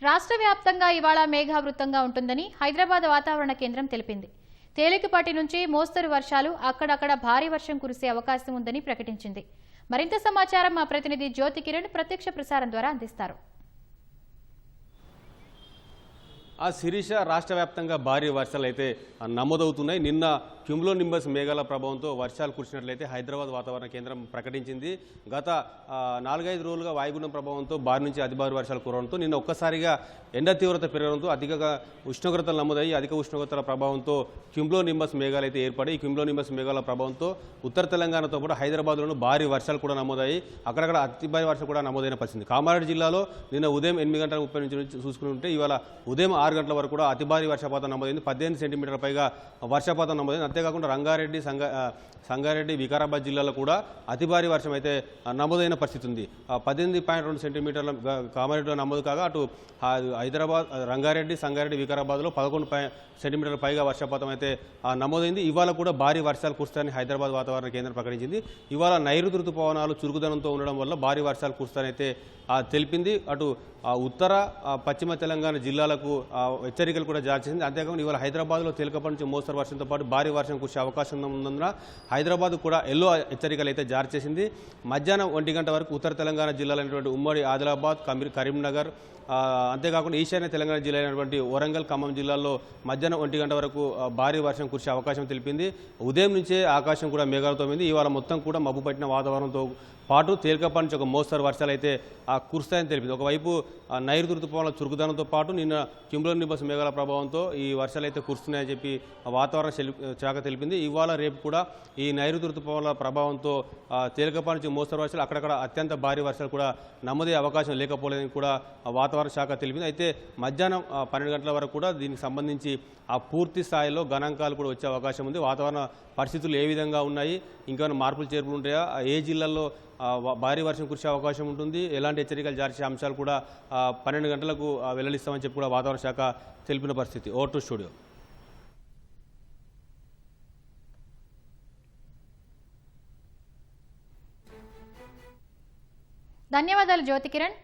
రాష్ట్ర వ్యాప్తంగా ఇవాళ మేఘావృతంగా ఉంటుందని హైదరాబాద్ వాతావరణ కేంద్రం తెలిపింది. తేలికపాటి నుంచి మోస్తరు వర్షాలు, అక్కడక్కడ భారీ వర్షం కురిసే అవకాశం ఉందని ప్రకటించింది. మరింత సమాచారం మా ప్రతినిధి జ్యోతి కిరణ్ ప్రత్యక్ష ప్రసారం ద్వారా అందిస్తారు. శిరీష, రాష్ట్ర వ్యాప్తంగా భారీ వర్షాలు అయితే నమోదవుతున్నాయి. నిన్న క్యూములో నింబస్ మేఘాల ప్రభావంతో వర్షాలు కురిసినట్లయితే హైదరాబాద్ వాతావరణ కేంద్రం ప్రకటించింది. గత 4-5 రోజులుగా వాయుగుండం ప్రభావంతో భారీ నుంచి అతి భారీ వర్షాలు కురవడంతో నిన్న ఒక్కసారిగా ఎండ తీవ్రత పెరగడంతో అధిక ఉష్ణోగ్రతలు నమోదయ్యి అధిక ఉష్ణోగ్రతల ప్రభావంతో క్యూములో నింబస్ మేఘాలు అయితే ఏర్పడి ఈ క్యూములో నింబస్ మేఘాల ప్రభావంతో ఉత్తర తెలంగాణతో పాటు హైదరాబాద్లోనూ భారీ వర్షాలు కూడా నమోదయ్యి అక్కడక్కడ అతి భారీ వర్షాలు కూడా నమోదైన పరిస్థితి. కామారెడ్డి జిల్లాలో నిన్న ఉదయం 8:30 నుంచి చూసుకుంటే ఇవాళ ఉదయం 6 గంటల వరకు కూడా అతి భారీ వర్షపాతం నమోదైంది. 18 సెంటీమీటర్ల పైగా వర్షపాతం నమోదైంది. అంతేకాకుండా రంగారెడ్డి, సంగారెడ్డి, వికారాబాద్ జిల్లాలో కూడా అతి భారీ వర్షం అయితే నమోదైన పరిస్థితి ఉంది. 18.2 సెంటీమీటర్ల కామారెడ్డిలో నమోదు కాగా అటు హైదరాబాద్, రంగారెడ్డి, సంగారెడ్డి, వికారాబాద్లో 11 సెంటీమీటర్ల పైగా వర్షపాతం అయితే నమోదైంది. ఇవాళ కూడా భారీ వర్షాలు కురుస్తాయని హైదరాబాద్ వాతావరణ కేంద్రం ప్రకటించింది. ఇవాళ నైరుతి ఋతుపవనాలు చురుకుదనంతో ఉండడం వల్ల భారీ వర్షాలు కురుస్తాయని తెలిపింది. అటు ఉత్తర, పశ్చిమ తెలంగాణ జిల్లాలకు హెచ్చరికలు కూడా జారీ చేసింది. అంతేకాకుండా ఇవాళ హైదరాబాద్లో తేలికపాటి నుంచి మోస్తరు వర్షంతో పాటు భారీ వర్షం కురిసే అవకాశం ఉన్నందున హైదరాబాద్ కూడా ఎల్లో హెచ్చరికలు అయితే జారీ చేసింది. మధ్యాహ్నం 1 గంట వరకు ఉత్తర తెలంగాణ జిల్లాలైనటువంటి ఉమ్మడి ఆదిలాబాద్, కరీంనగర్, అంతేకాకుండా ఈశాన్య తెలంగాణ జిల్లా అయినటువంటి వరంగల్, ఖమ్మం జిల్లాల్లో మధ్యాహ్నం 1 గంట వరకు భారీ వర్షం కురిసే అవకాశం తెలిపింది. ఉదయం నుంచే ఆకాశం కూడా మేఘాలతో ఉంది. ఇవాళ మొత్తం కూడా మబ్బు పట్టిన వాతావరణంతో పాటు తేలికపాటి నుంచి ఒక మోస్తరు వర్షాలు అయితే కురుస్తాయని తెలిపింది. ఒకవైపు నైరుతి ఋతుపవనాల చురుకుదనంతో పాటు నిన్న క్యూములో నింబస్ మేఘాల ప్రభావంతో ఈ వర్షాలు అయితే కురుస్తున్నాయని చెప్పి వాతావరణ శాఖ తెలిపింది. ఇవాళ రేపు కూడా ఈ నైరుతి ఋతుపవనాల ప్రభావంతో తేలికపాటి నుంచి మోస్తరు వర్షాలు, అక్కడక్కడ అత్యంత భారీ వర్షాలు కూడా నమోదయ్యే అవకాశం లేకపోలేదని కూడా వాతావరణ శాఖ తెలిపింది. అయితే మధ్యాహ్నం 12 గంటల వరకు కూడా దీనికి సంబంధించి పూర్తి స్థాయిలో గణాంకాలు కూడా వచ్చే అవకాశం ఉంది. వాతావరణ పరిస్థితులు ఏ విధంగా ఉన్నాయి, ఇంకేమైనా మార్పులు చేర్పులు ఉంటాయా, ఏ జిల్లాల్లో భారీ వర్షం కురిసే అవకాశం ఉంటుంది, ఎలాంటి హెచ్చరికలు జారీ చేసే అంశాలు కూడా 12 గంటలకు వెల్లడిస్తామని చెప్పి కూడా వాతావరణ శాఖ తెలిపిన పరిస్థితి. Over to studio. ధన్యవాదాలు జ్యోతి కిరణ్.